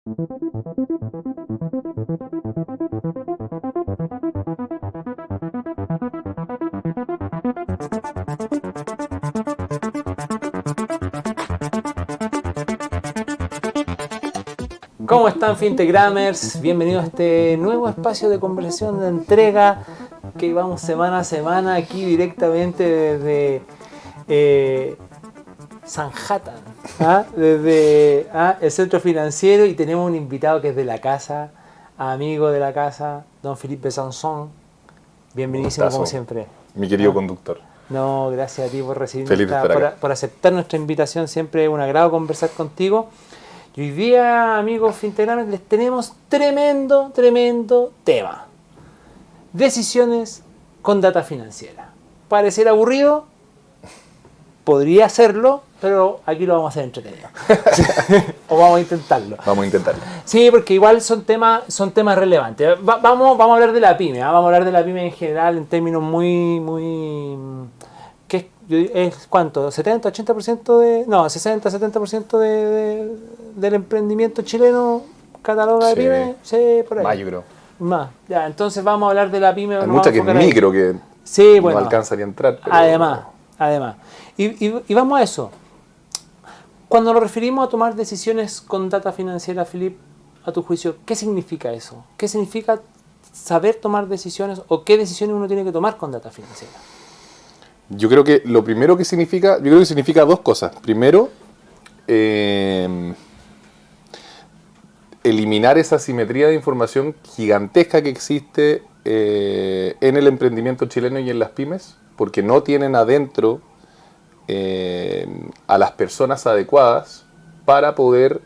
¿Cómo están, Fintegrammers? Bienvenidos a este nuevo espacio de conversación, de entrega que vamos semana a semana aquí directamente desde Sanhattan, desde el centro financiero, y tenemos un invitado que es de la casa, amigo de la casa, don Philippe Besançon. Bienvenidísimo como siempre. Mi querido conductor. No, gracias a ti por recibirnos, Feliz de estar acá. por aceptar nuestra invitación. Siempre es un agrado conversar contigo. Y hoy día, amigos Fintegrammers, les tenemos tremendo tema. Decisiones con data financiera. Parecer aburrido, podría serlo, pero aquí lo vamos a hacer entretenido. O vamos a intentarlo. Vamos a intentarlo. Sí, porque igual son temas relevantes. Vamos a hablar de la pyme, vamos a hablar de la pyme en general en términos muy ¿qué es cuánto? ¿70-80% de...? No, 60-70% del emprendimiento chileno cataloga de pyme. Sí, por ahí. Más, yo creo. Más. Ya, entonces vamos a hablar de la pyme. Hay mucha que es micro, que sí, no bueno, alcanza ni a entrar. Pero... Además. Y vamos a eso. Cuando nos referimos a tomar decisiones con data financiera, Philippe, a tu juicio, ¿qué significa eso? ¿Qué significa saber tomar decisiones o qué decisiones uno tiene que tomar con data financiera? Yo creo que lo primero que significa, significa dos cosas. Primero, eliminar esa asimetría de información gigantesca que existe en el emprendimiento chileno y en las pymes, porque no tienen adentro a las personas adecuadas para poder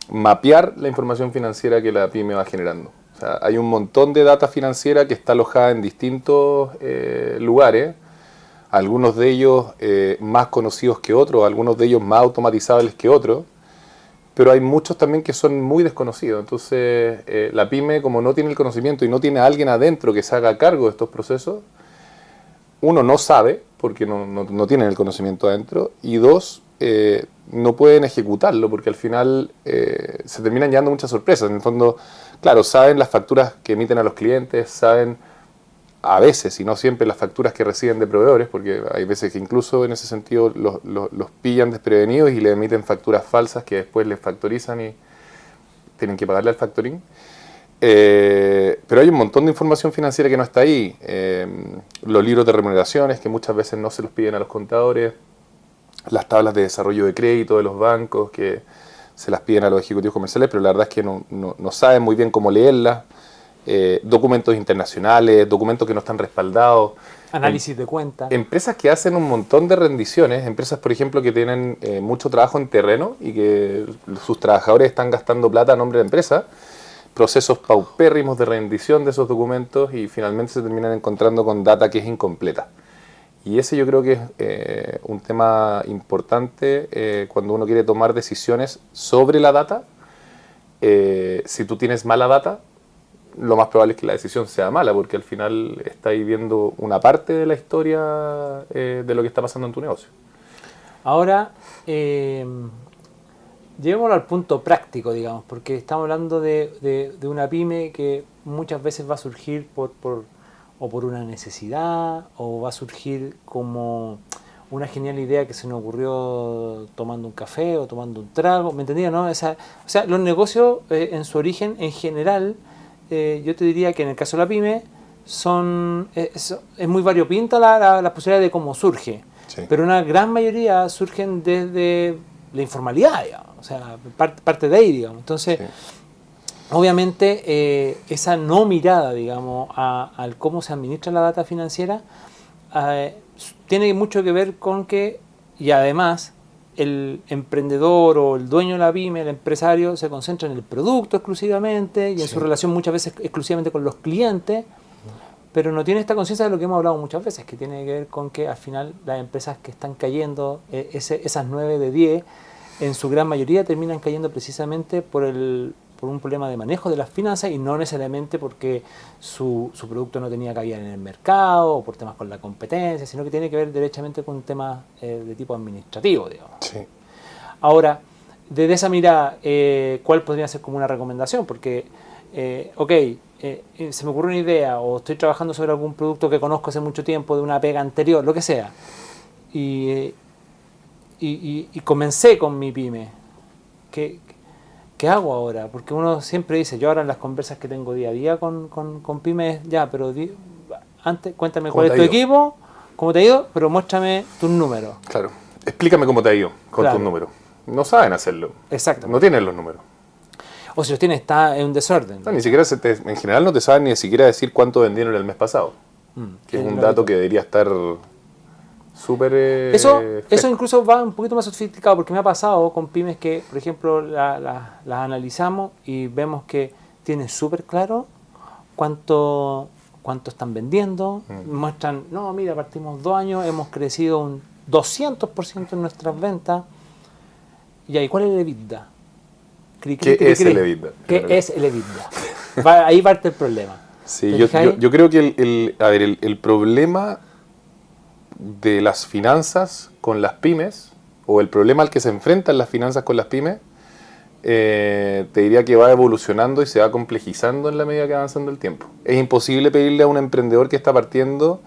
mapear la información financiera que la pyme va generando. O sea, hay un montón de data financiera que está alojada en distintos lugares, algunos de ellos más conocidos que otros, algunos de ellos más automatizables que otros, pero hay muchos también que son muy desconocidos. Entonces, la pyme, como no tiene el conocimiento y no tiene a alguien adentro que se haga cargo de estos procesos, uno, no sabe, porque no tienen el conocimiento adentro, y dos, no pueden ejecutarlo, porque al final se terminan llevando muchas sorpresas. En el fondo, claro, saben las facturas que emiten a los clientes, saben a veces, y no siempre, las facturas que reciben de proveedores, porque hay veces que incluso en ese sentido los pillan desprevenidos y le emiten facturas falsas que después les factorizan y tienen que pagarle al factoring. Pero hay un montón de información financiera que no está ahí. Los libros de remuneraciones, que muchas veces no se los piden a los contadores, las tablas de desarrollo de crédito de los bancos, que se las piden a los ejecutivos comerciales, pero la verdad es que no saben muy bien cómo leerlas. Documentos internacionales, documentos que no están respaldados. Análisis de cuentas. Empresas que hacen un montón de rendiciones, empresas, por ejemplo, que tienen mucho trabajo en terreno y que sus trabajadores están gastando plata a nombre de empresas, procesos paupérrimos de rendición de esos documentos, y finalmente se terminan encontrando con data que es incompleta. Y ese yo creo que es un tema importante cuando uno quiere tomar decisiones sobre la data. Si tú tienes mala data, lo más probable es que la decisión sea mala, porque al final estás viendo una parte de la historia de lo que está pasando en tu negocio. Ahora, llevémoslo al punto práctico, digamos, porque estamos hablando de una pyme que muchas veces va a surgir por una necesidad, o va a surgir como una genial idea que se nos ocurrió tomando un café o tomando un trago, ¿me entendías, no? O sea, los negocios en su origen, en general, yo te diría que en el caso de la pyme es muy variopinta la posibilidad de cómo surge, sí. Pero una gran mayoría surgen desde la informalidad, digamos, o sea, parte de ahí, digamos. Entonces, sí. Obviamente, esa no mirada, digamos, al cómo se administra la data financiera, tiene mucho que ver con que, y además, el emprendedor o el dueño de la pyme, el empresario, se concentra en el producto exclusivamente y en su relación muchas veces exclusivamente con los clientes, pero no tiene esta conciencia de lo que hemos hablado muchas veces, que tiene que ver con que al final las empresas que están cayendo, esas 9 de 10, en su gran mayoría terminan cayendo precisamente por un problema de manejo de las finanzas, y no necesariamente porque su producto no tenía cabida en el mercado o por temas con la competencia, sino que tiene que ver derechamente con temas de tipo administrativo, digamos. Sí. Ahora, desde esa mirada, ¿cuál podría ser como una recomendación? Porque, se me ocurre una idea o estoy trabajando sobre algún producto que conozco hace mucho tiempo, de una pega anterior, lo que sea, y comencé con mi pyme. ¿Qué hago ahora? Porque uno siempre dice, yo ahora en las conversas que tengo día a día con pymes, ya, pero antes cuéntame cuál es tu equipo, cómo te ha ido, pero muéstrame tus números. Claro, explícame cómo te ha ido con tus números. No saben hacerlo. Exacto. No tienen los números. O si los tienen, está en un desorden. No, ni siquiera en general no te saben ni siquiera decir cuánto vendieron el mes pasado. Que es un dato que debería estar súper... Eso incluso va un poquito más sofisticado, porque me ha pasado con pymes que, por ejemplo, las analizamos y vemos que tienen súper claro cuánto están vendiendo. Muestran, no, mira, partimos 2 años, hemos crecido un 200% en nuestras ventas. ¿Y ahí cuál es el EBITDA? ¿Qué es el EBITDA? ¿Qué es el EBITDA? Ahí parte el problema. Sí, yo creo que el problema de las finanzas con las pymes, o el problema al que se enfrentan las finanzas con las pymes, te diría que va evolucionando y se va complejizando en la medida que va avanzando el tiempo. Es imposible pedirle a un emprendedor que está partiendo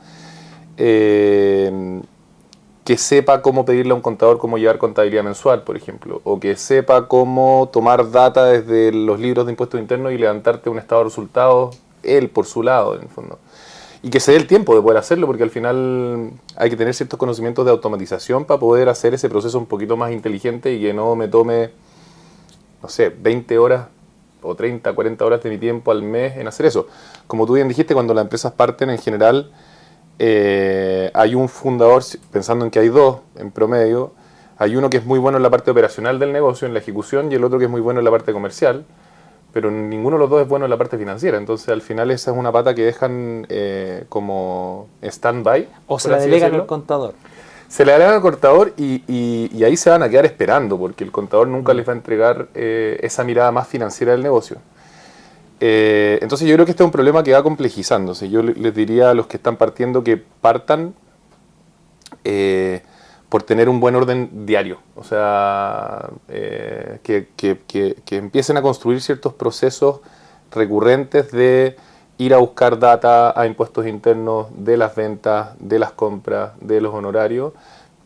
que sepa cómo pedirle a un contador cómo llevar contabilidad mensual, por ejemplo, o que sepa cómo tomar data desde los libros de impuestos internos y levantarte un estado de resultados, él por su lado, en el fondo. Y que se dé el tiempo de poder hacerlo, porque al final hay que tener ciertos conocimientos de automatización para poder hacer ese proceso un poquito más inteligente y que no me tome, no sé, 20 horas o 30, 40 horas de mi tiempo al mes en hacer eso. Como tú bien dijiste, cuando las empresas parten, en general, hay un fundador, pensando en que hay 2 en promedio, hay uno que es muy bueno en la parte operacional del negocio, en la ejecución, y el otro que es muy bueno en la parte comercial, pero ninguno de los 2 es bueno en la parte financiera. Entonces, al final, esa es una pata que dejan como stand-by. O se la delegan al contador. Se le delegan al contador y ahí se van a quedar esperando, porque el contador nunca les va a entregar esa mirada más financiera del negocio. Entonces, yo creo que este es un problema que va complejizándose. Yo les diría a los que están partiendo que partan por tener un buen orden diario. O sea, que empiecen a construir ciertos procesos recurrentes de ir a buscar data a impuestos internos de las ventas, de las compras, de los honorarios,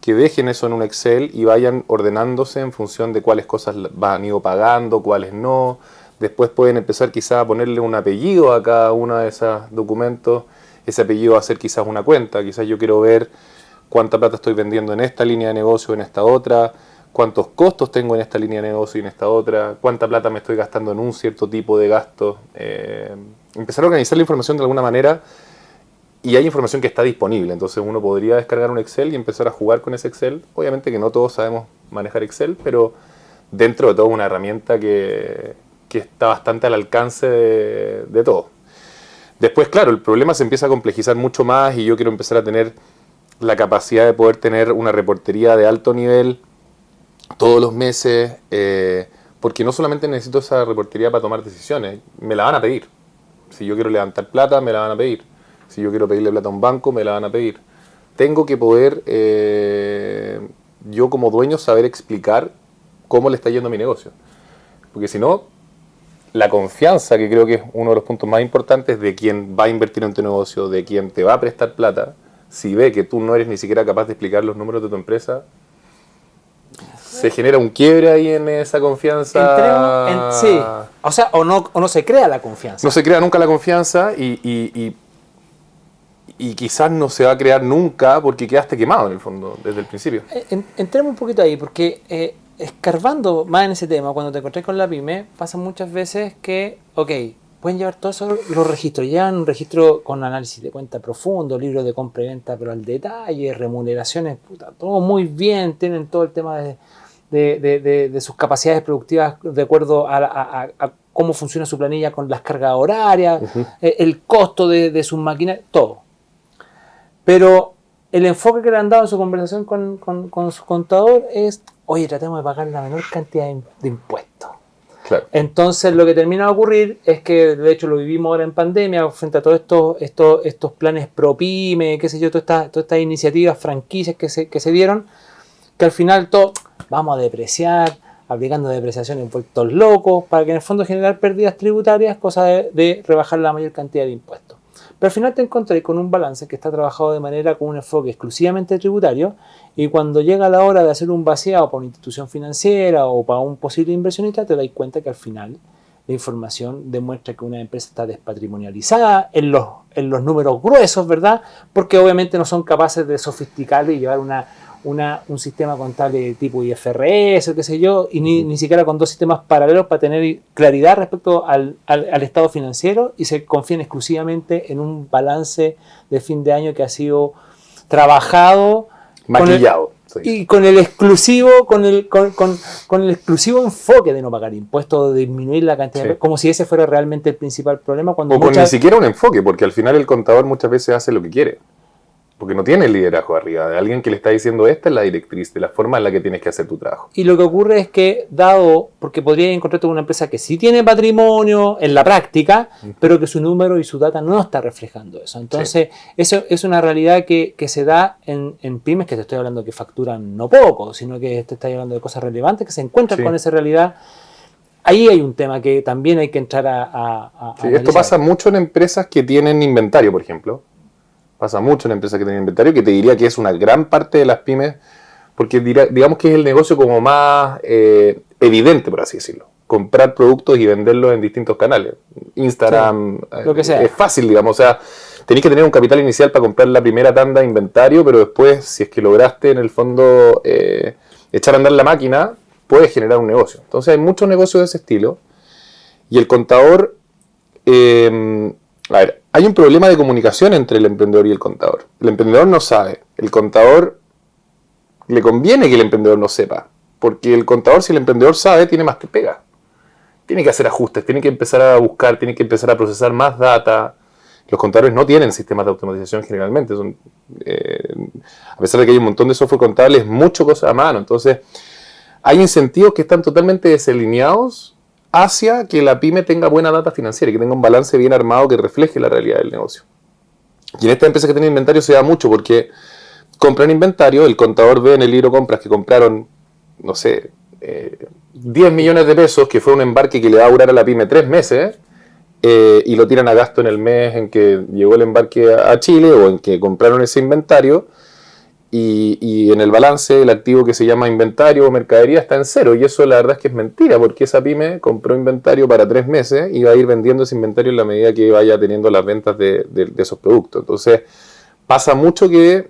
que dejen eso en un Excel y vayan ordenándose en función de cuáles cosas han ido pagando, cuáles no. Después pueden empezar quizás a ponerle un apellido a cada uno de esos documentos. Ese apellido va a ser quizás una cuenta. Quizás yo quiero ver cuánta plata estoy vendiendo en esta línea de negocio, en esta otra, cuántos costos tengo en esta línea de negocio y en esta otra, cuánta plata me estoy gastando en un cierto tipo de gasto. Empezar a organizar la información de alguna manera, y hay información que está disponible, entonces uno podría descargar un Excel y empezar a jugar con ese Excel. Obviamente que no todos sabemos manejar Excel, pero dentro de todo una herramienta que está bastante al alcance de todo. Después, claro, el problema se empieza a complejizar mucho más y yo quiero empezar a tener la capacidad de poder tener una reportería de alto nivel todos los meses, porque no solamente necesito esa reportería para tomar decisiones, me la van a pedir. Si yo quiero levantar plata, me la van a pedir. Si yo quiero pedirle plata a un banco, me la van a pedir. Tengo que poder, yo como dueño, saber explicar cómo le está yendo a mi negocio. Porque si no, la confianza, que creo que es uno de los puntos más importantes de quien va a invertir en tu negocio, de quien te va a prestar plata, si ve que tú no eres ni siquiera capaz de explicar los números de tu empresa, se genera un quiebre ahí en esa confianza. Sí, o sea, o no se crea la confianza. No se crea nunca la confianza y quizás no se va a crear nunca porque quedaste quemado en el fondo desde el principio. Entremos un poquito ahí, porque escarbando más en ese tema, cuando te encontrás con la pyme, pasa muchas veces que, pueden llevar todos los registros, llevan un registro con análisis de cuenta profundo, libros de compra y venta, pero al detalle, remuneraciones, todo muy bien, tienen todo el tema de sus capacidades productivas de acuerdo a cómo funciona su planilla con las cargas horarias, el costo de sus máquinas, todo. Pero el enfoque que le han dado en su conversación con su contador es, tratemos de pagar la menor cantidad de impuestos. Claro. Entonces lo que termina de ocurrir es que, de hecho lo vivimos ahora en pandemia, frente a todos estos planes pro pyme, qué sé yo, todas estas iniciativas, franquicias que se dieron, que al final vamos a depreciar, aplicando depreciación en puestos locos, para que en el fondo generar pérdidas tributarias, cosa de rebajar la mayor cantidad de impuestos. Pero al final te encontrás con un balance que está trabajado de manera con un enfoque exclusivamente tributario, y cuando llega la hora de hacer un vaciado para una institución financiera o para un posible inversionista, te das cuenta que al final la información demuestra que una empresa está despatrimonializada en los números gruesos, ¿verdad? Porque obviamente no son capaces de sofisticar y llevar un sistema contable de tipo IFRS o qué sé yo, y ni siquiera con dos sistemas paralelos para tener claridad respecto al estado financiero, y se confían exclusivamente en un balance de fin de año que ha sido trabajado, maquillado. Y con el exclusivo, con el exclusivo enfoque de no pagar impuestos, de disminuir la cantidad de, como si ese fuera realmente el principal problema. Cuando con ni siquiera un enfoque, porque al final el contador muchas veces hace lo que quiere. Porque no tiene el liderazgo arriba de alguien que le está diciendo esta es la directriz, de la forma en la que tienes que hacer tu trabajo. Y lo que ocurre es que, porque podría encontrarte con una empresa que sí tiene patrimonio en la práctica, pero que su número y su data no está reflejando eso. Entonces, eso es una realidad que se da en pymes, que te estoy hablando que facturan no poco, sino que te estoy hablando de cosas relevantes que se encuentran con esa realidad. Ahí hay un tema que también hay que entrar a esto pasa mucho en empresas que tienen inventario, por ejemplo. Pasa mucho en empresas que tienen inventario, que te diría que es una gran parte de las pymes, porque digamos que es el negocio como más evidente, por así decirlo. Comprar productos y venderlos en distintos canales. Instagram, lo que sea. Es fácil, digamos. O sea, tenés que tener un capital inicial para comprar la primera tanda de inventario, pero después, si es que lograste, en el fondo, echar a andar la máquina, puedes generar un negocio. Entonces hay muchos negocios de ese estilo. Y el contador... hay un problema de comunicación entre el emprendedor y el contador. El emprendedor no sabe. El contador le conviene que el emprendedor no sepa. Porque el contador, si el emprendedor sabe, tiene más que pega. Tiene que hacer ajustes, tiene que empezar a buscar, tiene que empezar a procesar más data. Los contadores no tienen sistemas de automatización generalmente. A pesar de que hay un montón de software contable, es mucho cosa a mano. Entonces, hay incentivos que están totalmente desalineados hacia que la pyme tenga buena data financiera, que tenga un balance bien armado que refleje la realidad del negocio. Y en esta empresa que tiene inventario se da mucho porque compran inventario, el contador ve en el libro compras que compraron, no sé, 10 millones de pesos, que fue un embarque que le va a durar a la pyme 3 meses, y lo tiran a gasto en el mes en que llegó el embarque a Chile o en que compraron ese inventario. Y en el balance el activo que se llama inventario o mercadería está en cero, y eso la verdad es que es mentira, porque esa pyme compró inventario para 3 meses y va a ir vendiendo ese inventario en la medida que vaya teniendo las ventas de esos productos. Entonces pasa mucho que,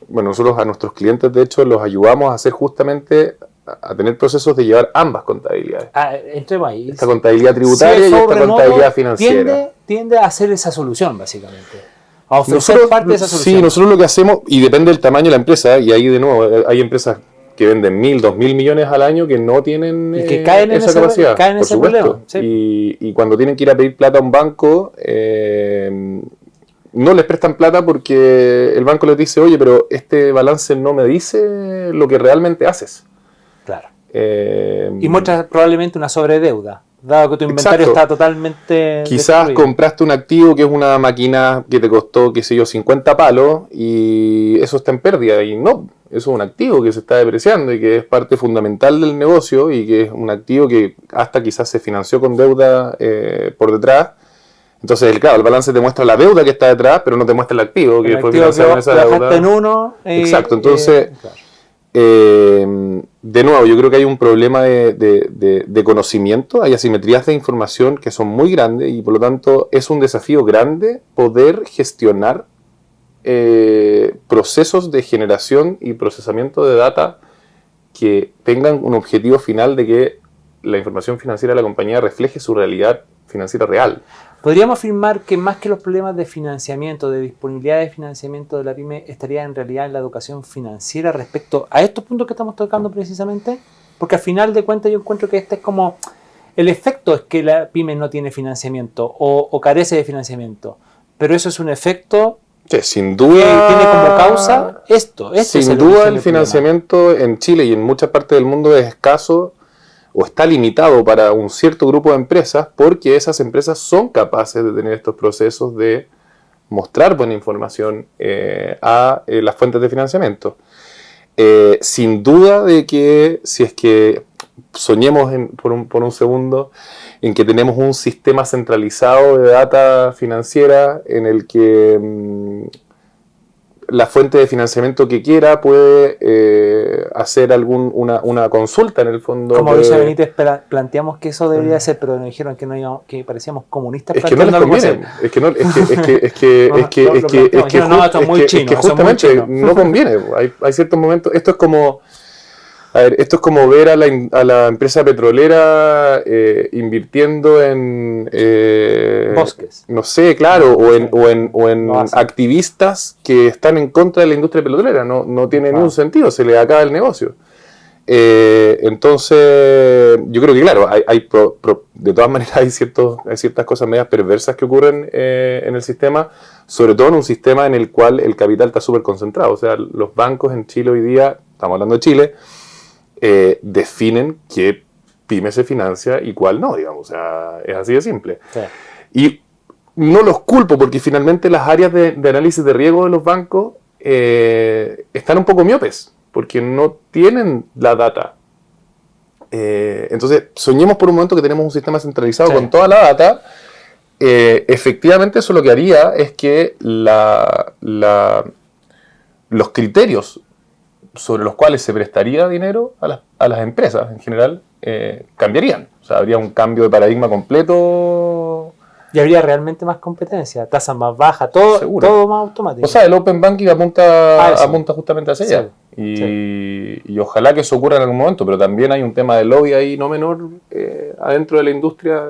bueno, nosotros a nuestros clientes de hecho los ayudamos a hacer justamente a tener procesos de llevar ambas contabilidades. Entremos ahí. Esta contabilidad tributaria y esta contabilidad financiera. Tiende a hacer esa solución básicamente. A ofrecer nosotros, parte de esa solución. Sí, nosotros lo que hacemos, y depende del tamaño de la empresa, y ahí de nuevo hay empresas que venden 1.000, 2.000 millones al año que no tienen y que caen en esa capacidad. Caen en ese problema. Sí. Y cuando tienen que ir a pedir plata a un banco, no les prestan plata porque el banco les dice, oye, pero este balance no me dice lo que realmente haces. Claro. Y muestra probablemente una sobredeuda, dado que tu inventario está totalmente quizás destruido. Compraste un activo que es una máquina que te costó, qué sé yo, 50 palos, y eso está en pérdida, y no, eso es un activo que se está depreciando y que es parte fundamental del negocio, y que es un activo que hasta quizás se financió con deuda por detrás. Entonces, claro, el balance te muestra la deuda que está detrás, pero no te muestra el activo que fue financiado con esa deuda. En uno. Exacto, entonces... Claro. De nuevo, yo creo que hay un problema de conocimiento, hay asimetrías de información que son muy grandes, y por lo tanto es un desafío grande poder gestionar procesos de generación y procesamiento de data que tengan un objetivo final de que la información financiera de la compañía refleje su realidad financiera real. ¿Podríamos afirmar que más que los problemas de financiamiento, de disponibilidad de financiamiento de la pyme, estaría en realidad en la educación financiera respecto a estos puntos que estamos tocando precisamente? Porque al final de cuentas yo encuentro que este es como... El efecto es que la pyme no tiene financiamiento o carece de financiamiento, pero eso es un efecto... Sí, sin duda... Que tiene como causa esto. Sin duda el financiamiento en Chile y en muchas partes del mundo es escaso, o está limitado para un cierto grupo de empresas, porque esas empresas son capaces de tener estos procesos de mostrar buena información a las fuentes de financiamiento. Sin duda de que si es que soñemos por un segundo en que tenemos un sistema centralizado de data financiera en el que la fuente de financiamiento que quiera puede hacer una consulta en el fondo. Como dice Benítez, planteamos que eso debería ser, pero nos dijeron que no íbamos, que parecíamos comunistas. Es que no les conviene. Es que justamente no conviene. Hay ciertos momentos. Esto es como ver a la empresa petrolera invirtiendo en bosques. No sé, claro, o en activistas que están en contra de la industria petrolera. No tiene ningún sentido, se les acaba el negocio. Entonces, yo creo que claro, de todas maneras hay ciertas cosas medias perversas que ocurren en el sistema, sobre todo en un sistema en el cual el capital está súper concentrado. O sea, los bancos en Chile hoy día, estamos hablando de Chile, definen qué pyme se financia y cuál no, digamos. O sea, es así de simple. Sí. Y no los culpo porque finalmente las áreas de análisis de riesgo de los bancos están un poco miopes porque no tienen la data. Entonces, soñemos por un momento que tenemos un sistema centralizado con toda la data. Efectivamente, eso lo que haría es que los criterios sobre los cuales se prestaría dinero a las empresas en general cambiarían. O sea, habría un cambio de paradigma completo. Y habría realmente más competencia, tasas más bajas, todo más automático. O sea, el Open Banking apunta justamente hacia allá. Y ojalá que eso ocurra en algún momento, pero también hay un tema de lobby ahí no menor adentro de la industria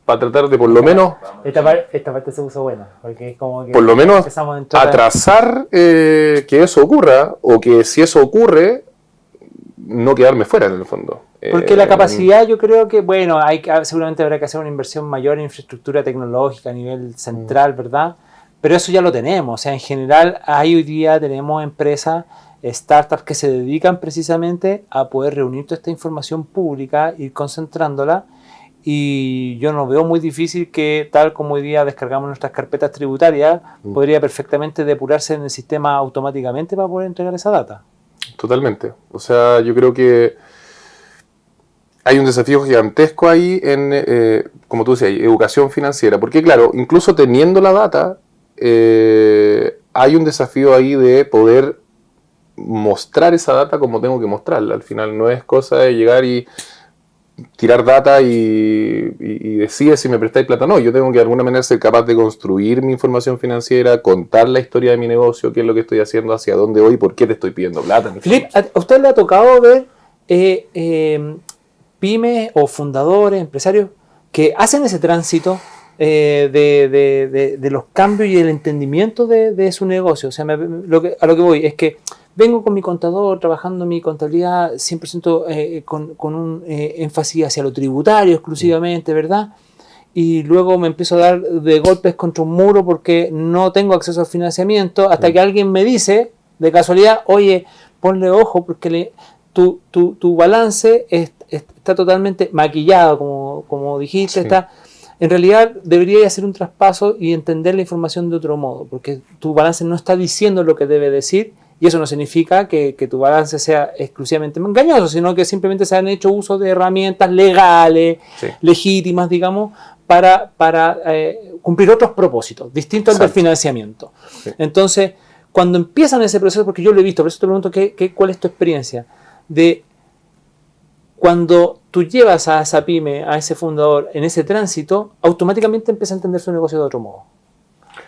para tratar de por lo menos... Esta parte se puso buena, porque es como que... Por lo menos atrasar que eso ocurra, o que si eso ocurre, no quedarme fuera en el fondo. Porque la capacidad, yo creo que, bueno, seguramente habrá que hacer una inversión mayor en infraestructura tecnológica a nivel central, ¿verdad? Pero eso ya lo tenemos. O sea, en general, hoy día tenemos empresas, startups que se dedican precisamente a poder reunir toda esta información pública, ir concentrándola. Y yo no veo muy difícil que, tal como hoy día descargamos nuestras carpetas tributarias, podría perfectamente depurarse en el sistema automáticamente para poder entregar esa data. Totalmente. O sea, yo creo que hay un desafío gigantesco ahí en, como tú decías, educación financiera. Porque claro, incluso teniendo la data, hay un desafío ahí de poder mostrar esa data como tengo que mostrarla. Al final no es cosa de llegar y tirar data y decide si me prestáis plata o no. Yo tengo que de alguna manera ser capaz de construir mi información financiera, contar la historia de mi negocio, qué es lo que estoy haciendo, hacia dónde voy, por qué te estoy pidiendo plata. Filip, ¿a usted le ha tocado ver pymes o fundadores, empresarios que hacen ese tránsito de los cambios y el entendimiento de su negocio? O sea, a lo que voy es que vengo con mi contador, trabajando mi contabilidad 100% con un énfasis hacia lo tributario exclusivamente, ¿verdad? Y luego me empiezo a dar de golpes contra un muro porque no tengo acceso al financiamiento, hasta que alguien me dice, de casualidad, oye, ponle ojo porque tu balance está totalmente maquillado, como dijiste, sí. En realidad debería hacer un traspaso y entender la información de otro modo, porque tu balance no está diciendo lo que debe decir. Y eso no significa que tu balance sea exclusivamente engañoso, sino que simplemente se han hecho uso de herramientas legales, sí, legítimas, digamos, para cumplir otros propósitos, distintos al del financiamiento. Sí. Entonces, cuando empiezan ese proceso, porque yo lo he visto, por eso te pregunto ¿cuál es tu experiencia? De cuando tú llevas a esa pyme, a ese fundador, en ese tránsito, automáticamente empieza a entender su negocio de otro modo.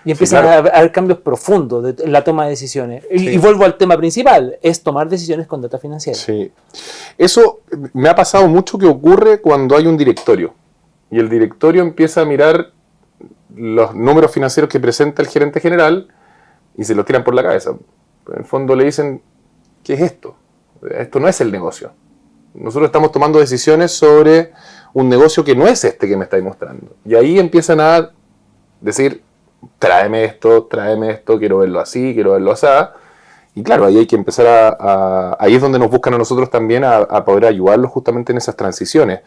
Y empiezan a haber cambios profundos en la toma de decisiones. Sí. Y vuelvo al tema principal, es tomar decisiones con data financiera. Sí. Eso me ha pasado mucho que ocurre cuando hay un directorio. Y el directorio empieza a mirar los números financieros que presenta el gerente general y se los tiran por la cabeza. En el fondo le dicen, ¿qué es esto? Esto no es el negocio. Nosotros estamos tomando decisiones sobre un negocio que no es este que me estáis mostrando. Y ahí empiezan a decir, tráeme esto, quiero verlo así, quiero verlo así. Y claro, ahí hay que empezar ahí es donde nos buscan a nosotros también a poder ayudarlos justamente en esas transiciones.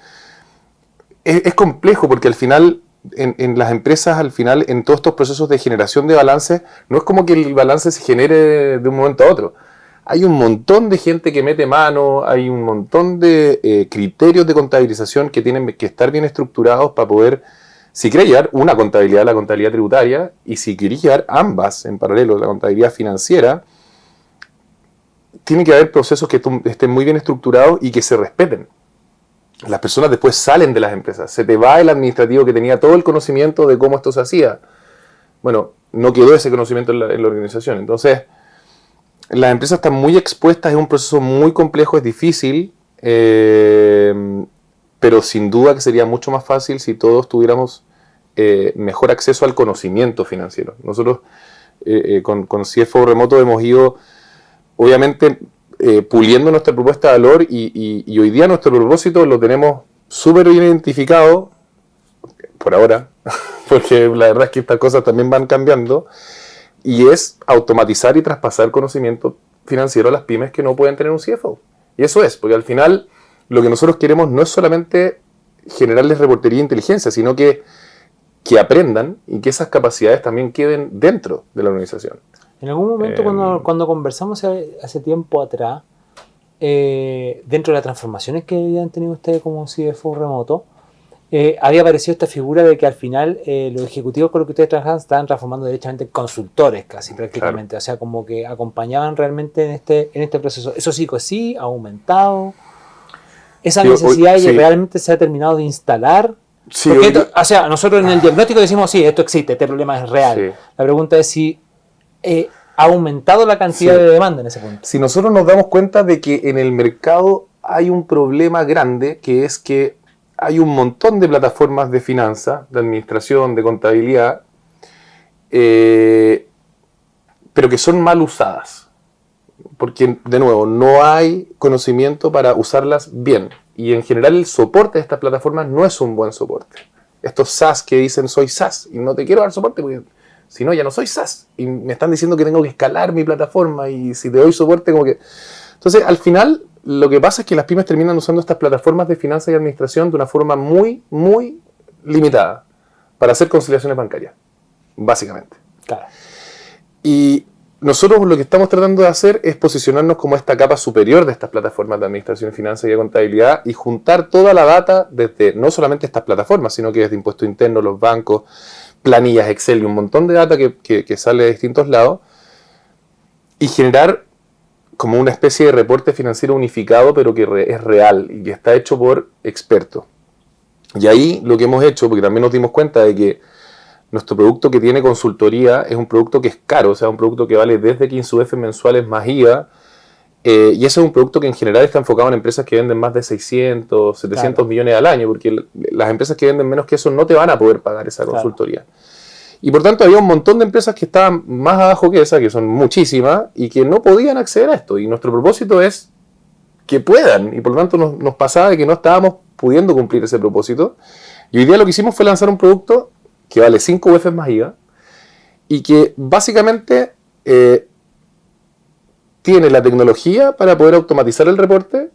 Es complejo porque al final, en las empresas, al final, en todos estos procesos de generación de balance, no es como que el balance se genere de un momento a otro. hay un montón de gente que mete mano, hay un montón de criterios de contabilización que tienen que estar bien estructurados para poder, si quieres llevar una contabilidad, la contabilidad tributaria, y si quieres llevar ambas en paralelo, la contabilidad financiera, tiene que haber procesos que estén muy bien estructurados y que se respeten. Las personas después salen de las empresas. Se te va el administrativo que tenía todo el conocimiento de cómo esto se hacía. Bueno, no quedó ese conocimiento en la organización. Entonces, las empresas están muy expuestas, es un proceso muy complejo, es difícil, pero sin duda que sería mucho más fácil si todos tuviéramos mejor acceso al conocimiento financiero. Nosotros con CFO Remoto hemos ido, obviamente, puliendo nuestra propuesta de valor y hoy día nuestro propósito lo tenemos súper bien identificado, por ahora, porque la verdad es que estas cosas también van cambiando, y es automatizar y traspasar conocimiento financiero a las pymes que no pueden tener un CFO. Y eso es, porque al final lo que nosotros queremos no es solamente generarles reportería e inteligencia, sino que aprendan y que esas capacidades también queden dentro de la organización. En algún momento cuando conversamos hace tiempo atrás, dentro de las transformaciones que habían tenido ustedes como CFO remoto, había aparecido esta figura de que al final los ejecutivos con los que ustedes trabajaban estaban transformando derechamente en consultores casi prácticamente, claro. O sea, como que acompañaban realmente en este proceso. Eso sí ha aumentado. Esa necesidad sí. Realmente se ha terminado de instalar. Sí, o sea, nosotros en el diagnóstico decimos, sí, esto existe, este problema es real. Sí. La pregunta es si ha aumentado la cantidad de demanda en ese punto. Si nosotros nos damos cuenta de que en el mercado hay un problema grande, que es que hay un montón de plataformas de finanzas, de administración, de contabilidad, pero que son mal usadas. Porque, de nuevo, no hay conocimiento para usarlas bien. Y en general el soporte de estas plataformas no es un buen soporte. Estos SaaS que dicen soy SaaS y no te quiero dar soporte porque si no ya no soy SaaS. Y me están diciendo que tengo que escalar mi plataforma y si te doy soporte como que... Entonces, al final, lo que pasa es que las pymes terminan usando estas plataformas de finanzas y administración de una forma muy, muy limitada para hacer conciliaciones bancarias, básicamente. Claro. Y nosotros lo que estamos tratando de hacer es posicionarnos como esta capa superior de estas plataformas de administración, finanzas y de contabilidad y juntar toda la data desde no solamente estas plataformas, sino que desde impuesto interno, los bancos, planillas, Excel y un montón de data que sale de distintos lados y generar como una especie de reporte financiero unificado, pero que es real y que está hecho por expertos. Y ahí lo que hemos hecho, porque también nos dimos cuenta de que nuestro producto que tiene consultoría es un producto que es caro, o sea, un producto que vale desde 15 UF mensuales más IVA, y ese es un producto que en general está enfocado en empresas que venden más de 600, 700 claro. millones al año, porque las empresas que venden menos que eso no te van a poder pagar esa consultoría. Claro. Y por tanto había un montón de empresas que estaban más abajo que esa, que son muchísimas, y que no podían acceder a esto. Y nuestro propósito es que puedan, y por lo tanto nos pasaba de que no estábamos pudiendo cumplir ese propósito. Y hoy día lo que hicimos fue lanzar un producto que vale 5 veces más IVA, y que básicamente tiene la tecnología para poder automatizar el reporte,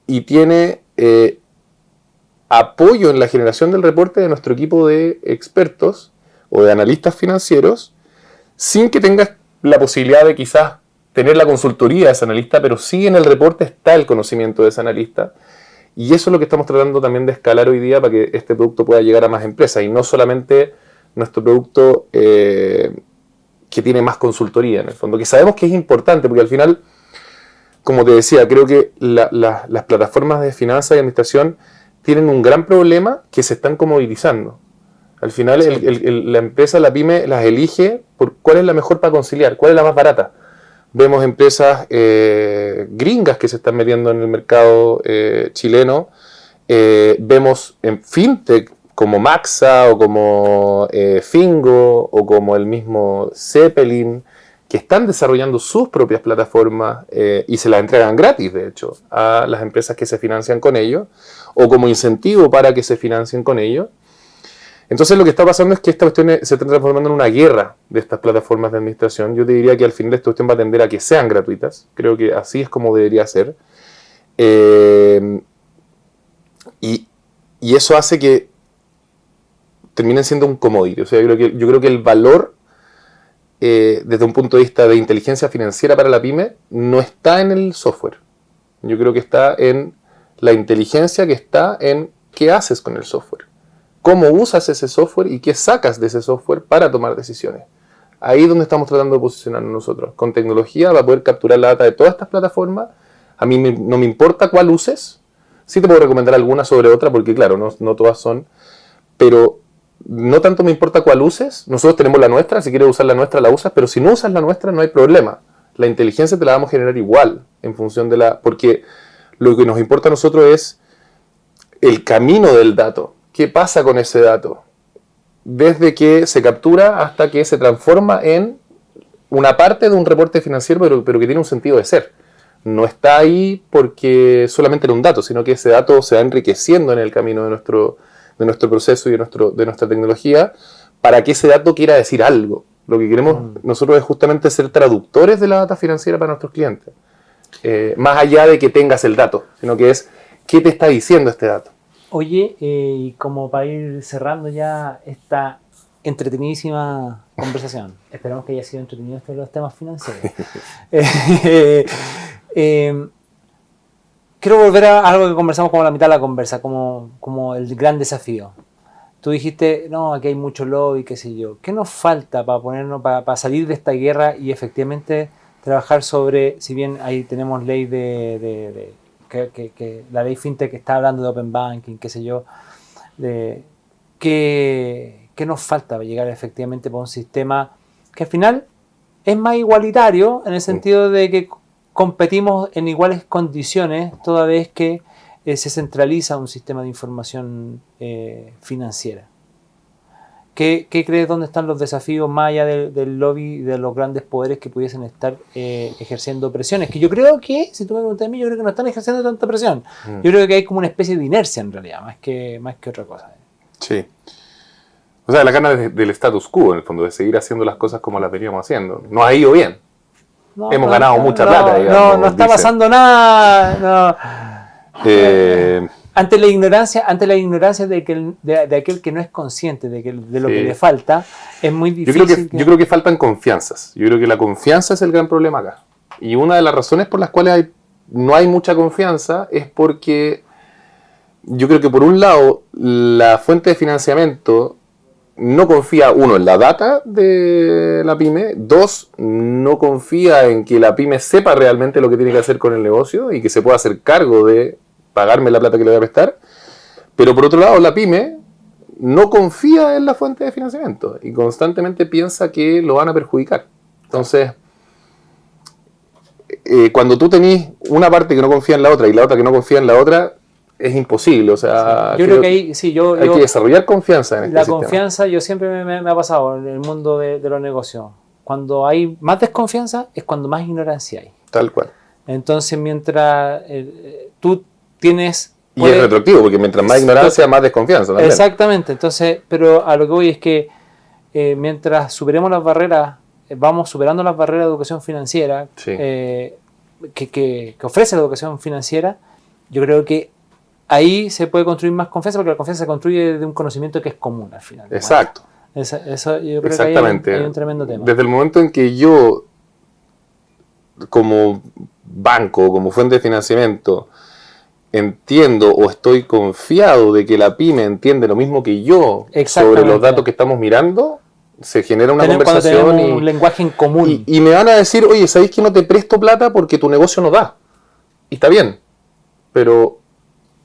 y tiene apoyo en la generación del reporte de nuestro equipo de expertos, o de analistas financieros, sin que tengas la posibilidad de quizás tener la consultoría de ese analista, pero sí en el reporte está el conocimiento de ese analista. Y eso es lo que estamos tratando también de escalar hoy día para que este producto pueda llegar a más empresas y no solamente nuestro producto que tiene más consultoría en el fondo, que sabemos que es importante porque al final, como te decía, creo que las plataformas de finanzas y administración tienen un gran problema que se están comoditizando. Al final sí. La empresa, la pyme, las elige por cuál es la mejor para conciliar, cuál es la más barata. Vemos empresas gringas que se están metiendo en el mercado chileno. Vemos en fintech como Maxa o como Fingo o como el mismo Zeppelin que están desarrollando sus propias plataformas y se las entregan gratis, de hecho, a las empresas que se financian con ellos o como incentivo para que se financien con ellos. Entonces lo que está pasando es que esta cuestión se está transformando en una guerra de estas plataformas de administración. Yo te diría que al final esta cuestión va a tender a que sean gratuitas. Creo que así es como debería ser. Y eso hace que terminen siendo un commodity. O sea, yo creo que el valor desde un punto de vista de inteligencia financiera para la pyme, no está en el software. Yo creo que está en la inteligencia que está en qué haces con el software, cómo usas ese software y qué sacas de ese software para tomar decisiones. Ahí es donde estamos tratando de posicionarnos nosotros. Con tecnología va a poder capturar la data de todas estas plataformas. A mí no me importa cuál uses. Sí te puedo recomendar alguna sobre otra porque, claro, no todas son. Pero no tanto me importa cuál uses. Nosotros tenemos la nuestra. Si quieres usar la nuestra, la usas. Pero si no usas la nuestra, no hay problema. La inteligencia te la vamos a generar igual en función de la... Porque lo que nos importa a nosotros es el camino del dato. ¿Qué pasa con ese dato? Desde que se captura hasta que se transforma en una parte de un reporte financiero, pero que tiene un sentido de ser. No está ahí porque solamente era un dato, sino que ese dato se va enriqueciendo en el camino de nuestro proceso y de nuestra tecnología para que ese dato quiera decir algo. Lo que queremos nosotros es justamente ser traductores de la data financiera para nuestros clientes. Más allá de que tengas el dato, sino que es qué te está diciendo este dato. Oye, y como para ir cerrando ya esta entretenidísima conversación, esperamos que haya sido entretenido estos los temas financieros. Quiero volver a algo que conversamos como a la mitad de la conversa, como el gran desafío. Tú dijiste, no, aquí hay mucho lobby, qué sé yo. ¿Qué nos falta para ponernos, para salir de esta guerra y efectivamente trabajar sobre, si bien ahí tenemos ley que la ley FinTech está hablando de Open Banking, qué sé yo, ¿qué nos falta para llegar efectivamente para un sistema que al final es más igualitario en el sentido de que competimos en iguales condiciones toda vez que se centraliza un sistema de información financiera? ¿Qué crees dónde están los desafíos más allá del lobby y de los grandes poderes que pudiesen estar ejerciendo presiones? Que yo creo que, si tú me preguntas a mí, yo creo que no están ejerciendo tanta presión. Yo creo que hay como una especie de inercia en realidad, más que otra cosa. Sí. O sea, la gana del status quo, en el fondo, de seguir haciendo las cosas como las veníamos haciendo. Nos ha ido bien. Hemos ganado mucha plata, digamos. No está pasando nada. Ante la ignorancia de aquel que no es consciente de lo que le falta, es muy difícil. Yo creo que faltan confianzas. Yo creo que la confianza es el gran problema acá. Y una de las razones por las cuales no hay mucha confianza es porque yo creo que por un lado la fuente de financiamiento no confía, uno, en la data de la pyme, dos, no confía en que la pyme sepa realmente lo que tiene que hacer con el negocio y que se pueda hacer cargo de pagarme la plata que le voy a prestar. Pero por otro lado, la pyme no confía en la fuente de financiamiento y constantemente piensa que lo van a perjudicar. Entonces, cuando tú tenés una parte que no confía en la otra y la otra que no confía en la otra, es imposible. O sea, yo creo que ahí, sí, hay que desarrollar confianza en este sistema. La confianza, yo siempre me ha pasado en el mundo de los negocios. Cuando hay más desconfianza es cuando más ignorancia hay. Tal cual. Entonces, mientras tú tienes... Y es retroactivo, porque mientras más ignorancia, más desconfianza también. Exactamente. Entonces, pero a lo que voy es que mientras superemos las barreras, vamos superando las barreras de educación financiera, sí, que ofrece la educación financiera, yo creo que ahí se puede construir más confianza, porque la confianza se construye de un conocimiento que es común al final. Exacto. Eso yo creo que hay un tremendo tema. Desde el momento en que yo, como banco, como fuente de financiamiento, entiendo o estoy confiado de que la pyme entiende lo mismo que yo sobre los datos que estamos mirando, se genera una conversación y un lenguaje en común. Y me van a decir, oye, ¿sabéis que no te presto plata porque tu negocio no da? Y está bien, pero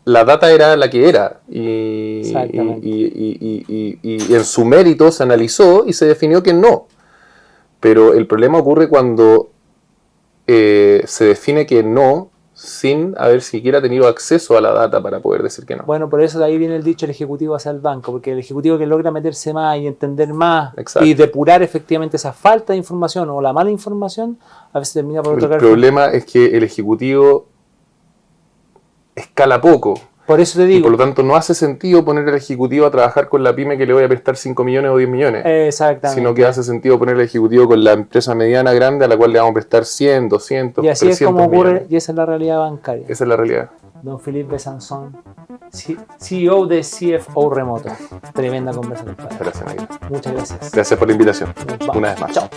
la data era la que era y en su mérito se analizó y se definió que no. Pero el problema ocurre cuando se define que no sin haber siquiera tenido acceso a la data para poder decir que no. Bueno, por eso de ahí viene el dicho el ejecutivo hacia el banco, porque el ejecutivo que logra meterse más y entender más, exacto, y depurar efectivamente esa falta de información o la mala información, a veces termina por tocar. El problema es que el ejecutivo escala poco. Por eso te digo. Y por lo tanto no hace sentido poner al ejecutivo a trabajar con la pyme que le voy a prestar 5 millones o 10 millones. Exactamente. Sino que hace sentido poner al ejecutivo con la empresa mediana grande a la cual le vamos a prestar 100, 200, y así 300 es como ocurre, millones. Y esa es la realidad bancaria. Esa es la realidad. don Felipe Sansón, CEO de CFO Remoto. Tremenda conversación. Gracias, Miguel. Muchas gracias. Gracias por la invitación. Nos vamos. Una vez más. Chao.